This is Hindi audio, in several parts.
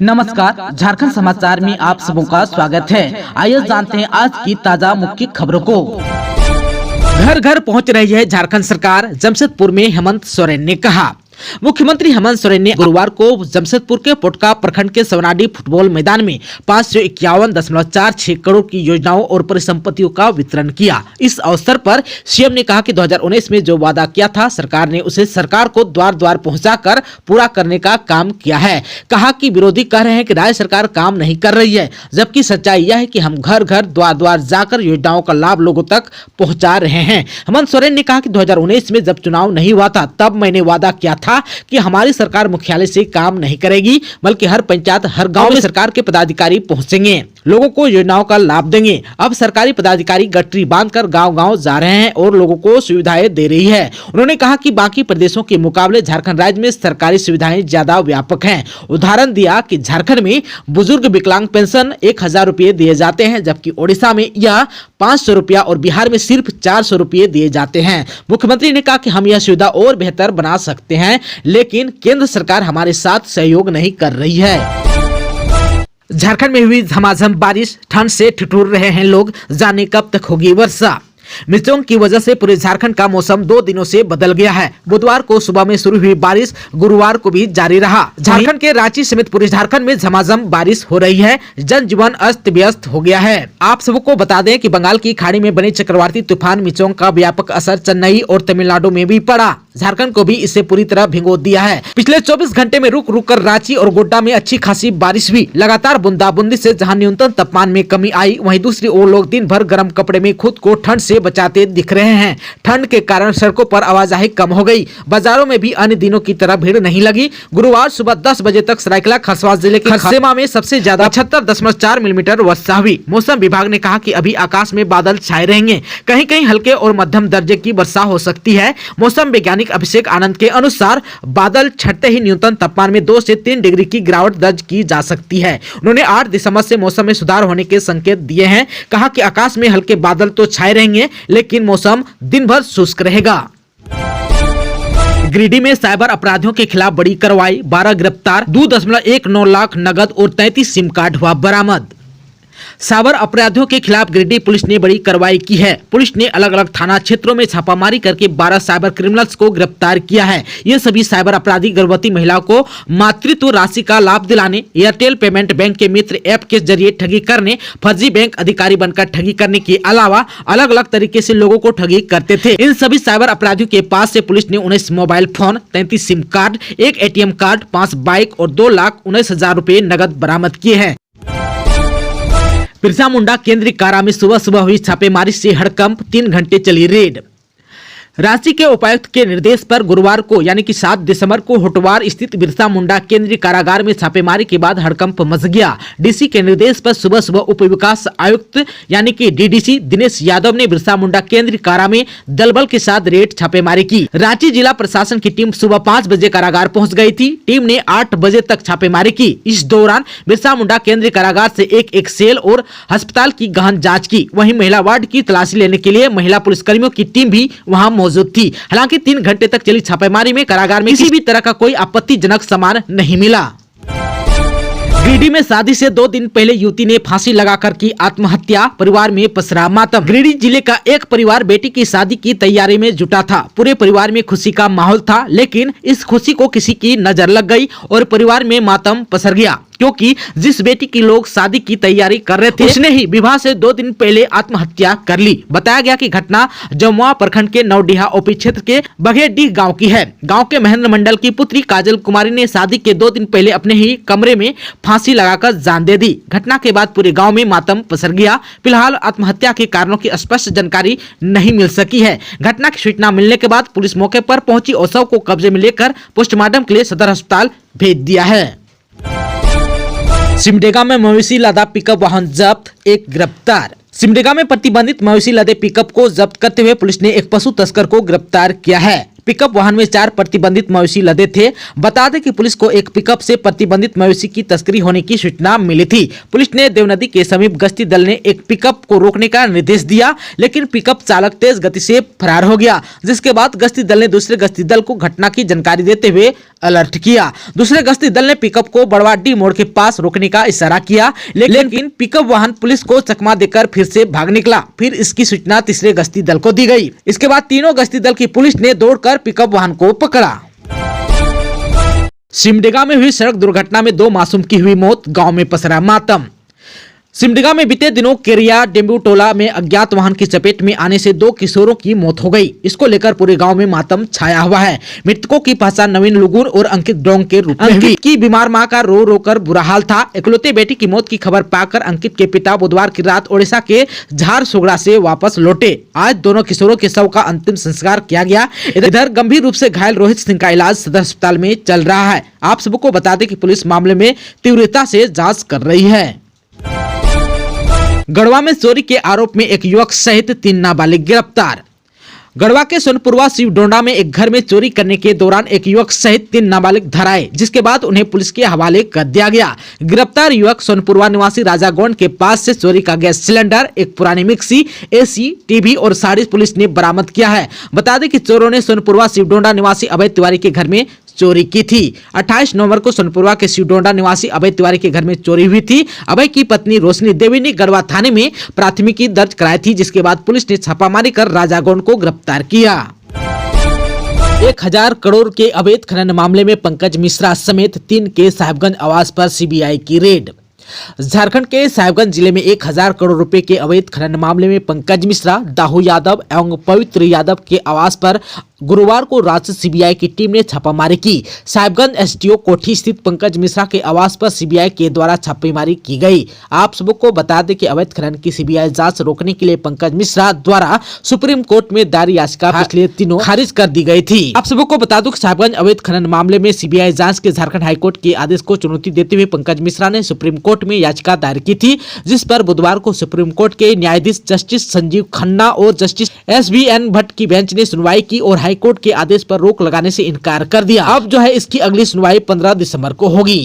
नमस्कार, झारखंड समाचार में आप सबों का स्वागत है। आइए जानते हैं आज की ताजा मुख्य खबरों को। घर घर पहुंच रही है झारखंड सरकार, जमशेदपुर में हेमंत सोरेन ने कहा। मुख्यमंत्री हेमंत सोरेन ने गुरुवार को जमशेदपुर के पोटका प्रखंड के सवनाडी फुटबॉल मैदान में 551.46 करोड़ की योजनाओं और परिसंपत्तियों का वितरण किया। इस अवसर पर सीएम ने कहा कि 2019 में जो वादा किया था सरकार ने उसे सरकार को द्वार द्वार पहुंचाकर पूरा करने का काम किया है। कहा कि विरोधी कह रहे हैं कि राज्य सरकार काम नहीं कर रही है, जबकि सच्चाई यह है कि हम घर घर द्वार द्वार जाकर योजनाओं का लाभ लोगों तक पहुँचा रहे हैं। हेमंत सोरेन ने कहा कि 2019 में जब चुनाव नहीं हुआ था तब मैंने वादा किया था कि हमारी सरकार मुख्यालय से काम नहीं करेगी, बल्कि हर पंचायत हर गांव में सरकार के पदाधिकारी पहुंचेंगे, लोगों को योजनाओं का लाभ देंगे। अब सरकारी पदाधिकारी गठरी बांधकर गांव-गांव जा रहे हैं और लोगों को सुविधाएं दे रही है। उन्होंने कहा कि बाकी प्रदेशों के मुकाबले झारखंड राज्य में सरकारी सुविधाएं ज्यादा व्यापक हैं। उदाहरण दिया कि झारखंड में बुजुर्ग विकलांग पेंशन 1000 रुपये दिए जाते हैं, जबकि ओडिशा में यह 500 रुपया और बिहार में सिर्फ 400 रुपये दिए जाते हैं। मुख्यमंत्री ने कहा कि हम यह सुविधा और बेहतर बना सकते हैं, लेकिन केंद्र सरकार हमारे साथ सहयोग नहीं कर रही है। झारखंड में हुई झमाझम बारिश, ठंड से ठिठुर रहे हैं लोग, जाने कब तक होगी वर्षा। मिचोंग की वजह से पूरे झारखंड का मौसम 2 दिनों से बदल गया है। बुधवार को सुबह में शुरू हुई बारिश गुरुवार को भी जारी रहा। झारखंड के रांची समेत पूरे झारखंड में झमाझम बारिश हो रही है, जनजीवन अस्त व्यस्त हो गया है। आप सबको बता दें कि बंगाल की खाड़ी में बने चक्रवाती तूफान मिचोंग का व्यापक असर चेन्नई और तमिलनाडु में भी पड़ा। झारखंड को भी इससे पूरी तरह भिगो दिया है। पिछले 24 घंटे में रुक रुक कर रांची और गोड्डा में अच्छी खासी बारिश हुई। लगातार बूंदाबूंदी से जहां न्यूनतम तापमान में कमी आई, वहीं दूसरी ओर लोग दिन भर गर्म कपड़े में खुद को ठंड से बचाते दिख रहे हैं। ठंड के कारण सड़कों पर आवाजाही कम हो गई। बाजारों में भी अन्य दिनों की तरह भीड़ नहीं लगी। गुरुवार सुबह 10 बजे तक सरायकेला खरसावां जिले के खरसेमा में सबसे ज्यादा 75.4 मिलीमीटर वर्षा हुई। मौसम विभाग ने कहा कि अभी आकाश में बादल छाए रहेंगे, कहीं कहीं हल्के और मध्यम दर्जे की वर्षा हो सकती है। मौसम वैज्ञानिक अभिषेक आनंद के अनुसार बादल छटते ही न्यूनतम तापमान में 2 से 3 डिग्री की गिरावट दर्ज की जा सकती है। उन्होंने 8 दिसंबर से मौसम में सुधार होने के संकेत दिए हैं। कहा कि आकाश में हल्के बादल तो छाए रहेंगे, लेकिन मौसम दिन भर शुष्क रहेगा। गिरिडीह में साइबर अपराधियों के खिलाफ बड़ी कार्रवाई, 12 गिरफ्तार, 2.19 लाख नगद और 33 सिम कार्ड हुआ बरामद। साइबर अपराधियों के खिलाफ गिरिडीह पुलिस ने बड़ी कार्रवाई की है। पुलिस ने अलग अलग थाना क्षेत्रों में छापामारी करके 12 साइबर क्रिमिनल्स को गिरफ्तार किया है। ये सभी साइबर अपराधी गर्भवती महिलाओं को मातृत्व राशि का लाभ दिलाने, एयरटेल पेमेंट बैंक के मित्र ऐप के जरिए ठगी करने, फर्जी बैंक अधिकारी बनकर ठगी करने के अलावा अलग अलग तरीके से लोगों को ठगी करते थे। इन सभी साइबर अपराधियों के पास से पुलिस ने 19 mobile phone, 33 SIM card, 1 ATM card, 5 bike और 2,19,000 रुपए नगद बरामद किए हैं। बिरसा मुंडा केंद्रीय कारा में सुबह सुबह हुई छापेमारी से हड़कंप, 3 घंटे चली रेड। रांची के उपायुक्त के निर्देश पर गुरुवार को यानी कि 7 दिसंबर को होटवार स्थित बिरसा मुंडा केंद्रीय कारागार में छापेमारी के बाद हड़कंप मच गया। डीसी के निर्देश पर सुबह सुबह उप विकास आयुक्त यानी कि डीडीसी दिनेश यादव ने बिरसा मुंडा केंद्रीय कारा में दलबल के साथ रेड छापेमारी की। रांची जिला प्रशासन की टीम सुबह 5 बजे कारागार पहुंच गई थी। टीम ने 8 बजे तक छापेमारी की। इस दौरान बिरसा मुंडा केंद्रीय कारागार से एक सेल और अस्पताल की गहन जाँच की। वहीं महिला वार्ड की तलाशी लेने के लिए महिला पुलिसकर्मियों की टीम भी वहाँ मौजूद थी। हालांकि 3 घंटे तक चली छापेमारी में कारागार में किसी भी तरह का कोई आपत्तिजनक सामान नहीं मिला। गिरिडीह में शादी से 2 दिन पहले युवती ने फांसी लगाकर की आत्महत्या, परिवार में पसरा मातम। गिरिडीह जिले का एक परिवार बेटी की शादी की तैयारी में जुटा था। पूरे परिवार में खुशी का माहौल था, लेकिन इस खुशी को किसी की नजर लग गई और परिवार में मातम पसर गया, क्योंकि जिस बेटी की लोग शादी की तैयारी कर रहे थे उसने ही विवाह से 2 दिन पहले आत्महत्या कर ली। बताया गया कि घटना जमुआ प्रखंड के नवडीहा ओपी क्षेत्र के बघेडीह गांव की है। गांव के महेंद्र मंडल की पुत्री काजल कुमारी ने शादी के 2 दिन पहले अपने ही कमरे में फांसी लगाकर जान दे दी। घटना के बाद पूरे गाँव में मातम पसर गया। फिलहाल आत्महत्या के कारणों की स्पष्ट जानकारी नहीं मिल सकी है। घटना की सूचना मिलने के बाद पुलिस मौके पर पहुंची और शव को कब्जे में लेकर पोस्टमार्टम के लिए सदर अस्पताल भेज दिया है। सिमडेगा में मवेशी लादा पिकअप वाहन जब्त, 1 गिरफ्तार। सिमडेगा में प्रतिबंधित मवेशी लदे पिकअप को जब्त करते हुए पुलिस ने एक पशु तस्कर को गिरफ्तार किया है। पिकअप वाहन में 4 प्रतिबंधित मवेशी लदे थे। बता दें कि पुलिस को एक पिकअप से प्रतिबंधित मवेशी की तस्करी होने की सूचना मिली थी। पुलिस ने देवनदी के समीप गश्ती दल ने एक पिकअप को रोकने का निर्देश दिया, लेकिन पिकअप चालक तेज गति से फरार हो गया, जिसके बाद गश्ती दल ने दूसरे गश्ती दल को घटना की जानकारी देते हुए अलर्ट किया। दूसरे गश्ती दल ने पिकअप को बड़वाडी मोड़ के पास रोकने का इशारा किया, लेकिन पिकअप वाहन पुलिस को चकमा देकर फिर से भाग निकला। फिर इसकी सूचना तीसरे गश्ती दल को दी गई। इसके बाद तीनों गश्ती दल की पुलिस ने दौड़कर पिकअप वाहन को पकड़ा। सिमडेगा में हुई सड़क दुर्घटना में 2 मासूम की हुई मौत, गांव में पसरा मातम। सिमडेगा में बीते दिनों केरिया डेम्बू टोला में अज्ञात वाहन की चपेट में आने से 2 किशोरों की मौत हो गई। इसको लेकर पूरे गांव में मातम छाया हुआ है। मृतकों की पहचान नवीन लुगुन और अंकित डोंग के रूप में हुई। की बीमार मां का रो रो कर बुरा हाल था। इकलौते बेटी की मौत की खबर पाकर अंकित के पिता बुधवार की रात ओडिशा के झारसुगड़ा से वापस लौटे। आज दोनों किशोरों के शव का अंतिम संस्कार किया गया। इधर गंभीर रूप से घायल रोहित सिंह का इलाज सदर अस्पताल में चल रहा है। आप सबको बता दें कि पुलिस मामले में तीव्रता से जाँच कर रही है। गढ़वा में चोरी के आरोप में एक युवक सहित 3 नाबालिग गिरफ्तार। गढ़वा के सोनपुरवा शिवडोंडा में एक घर में चोरी करने के दौरान एक युवक सहित 3 नाबालिग धराए, जिसके बाद उन्हें पुलिस के हवाले कर दिया गया। गिरफ्तार युवक सोनपुरवा निवासी राजा गोंड के पास से चोरी का गैस सिलेंडर, एक पुरानी मिक्सी, एसी, टीवी और साड़ी पुलिस ने बरामद किया है। बता दें कि चोरों ने सोनपुरवा शिवडोंडा निवासी अभय तिवारी के घर में चोरी की थी। 28 नवंबर को सोनपुरवा के शिवडोंडा निवासी अभय तिवारी के घर में चोरी हुई थी। अभय की पत्नी रोशनी देवी ने गढ़वा थाने में प्राथमिकी दर्ज कराई थी, जिसके बाद पुलिस ने छापामारी कर राजा गोंड को गिरफ्तार किया। 1000 करोड़ के अवैध खनन मामले में पंकज मिश्रा समेत 3 के साहिबगंज आवास पर सीबीआई की रेड। झारखंड के साहिबगंज जिले में 1000 करोड़ रुपए के अवैध खनन मामले में पंकज मिश्रा, दाहू यादव एवं पवित्र यादव के आवास पर गुरुवार को राज्य सीबीआई की टीम ने छापामारी की। साहिबगंज एसडीओ कोठी स्थित पंकज मिश्रा के आवास पर सीबीआई के द्वारा छापेमारी की गई। आप सबको बता दें कि अवैध खनन की सीबीआई जांच रोकने के लिए पंकज मिश्रा द्वारा सुप्रीम कोर्ट में दायर याचिका पिछले दिनों खारिज कर दी गई थी। आप सबको बता दूं कि साहिबगंज अवैध खनन मामले में सीबीआई जांच के झारखंड हाईकोर्ट के आदेश को चुनौती देते हुए पंकज मिश्रा ने सुप्रीम कोर्ट में याचिका दायर की थी, जिस पर बुधवार को सुप्रीम कोर्ट के न्यायाधीश जस्टिस संजीव खन्ना और जस्टिस SBN भट्ट की बेंच ने सुनवाई की और हाईकोर्ट के आदेश पर रोक लगाने से इनकार कर दिया। अब जो है इसकी अगली सुनवाई 15 दिसंबर को होगी।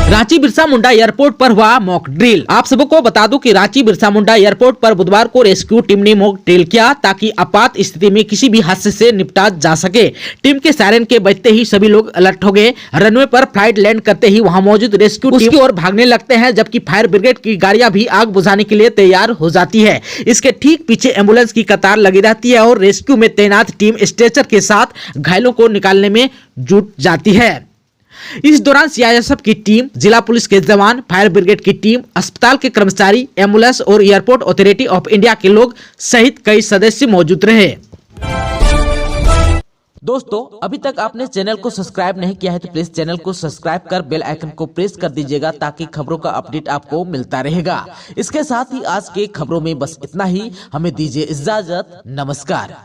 रांची बिरसा मुंडा एयरपोर्ट पर हुआ मॉक ड्रिल। आप सबको बता दूं कि रांची बिरसा मुंडा एयरपोर्ट पर बुधवार को रेस्क्यू टीम ने मॉक ड्रिल किया, ताकि आपात स्थिति में किसी भी हादसे से निपटा जा सके। टीम के सायरन के बजते ही सभी लोग अलर्ट हो गए। रनवे पर फ्लाइट लैंड करते ही वहां मौजूद रेस्क्यू टीम की ओर भागने लगते हैं, जबकि फायर ब्रिगेड की गाड़ियां भी आग बुझाने के लिए तैयार हो जाती है। इसके ठीक पीछे एम्बुलेंस की कतार लगी रहती है और रेस्क्यू में तैनात टीम स्ट्रेचर के साथ घायलों को निकालने में जुट जाती है। इस दौरान सीआईएसएफ की टीम, जिला पुलिस के जवान, फायर ब्रिगेड की टीम, अस्पताल के कर्मचारी, एम्बुलेंस और एयरपोर्ट अथॉरिटी ऑफ इंडिया के लोग सहित कई सदस्य मौजूद रहे। दोस्तों, अभी तक आपने चैनल को सब्सक्राइब नहीं किया है तो प्लीज चैनल को सब्सक्राइब कर बेल आइकन को प्रेस कर दीजिएगा, ताकि खबरों का अपडेट आपको मिलता रहेगा। इसके साथ ही आज के खबरों में बस इतना ही। हमें दीजिए इजाजत। नमस्कार।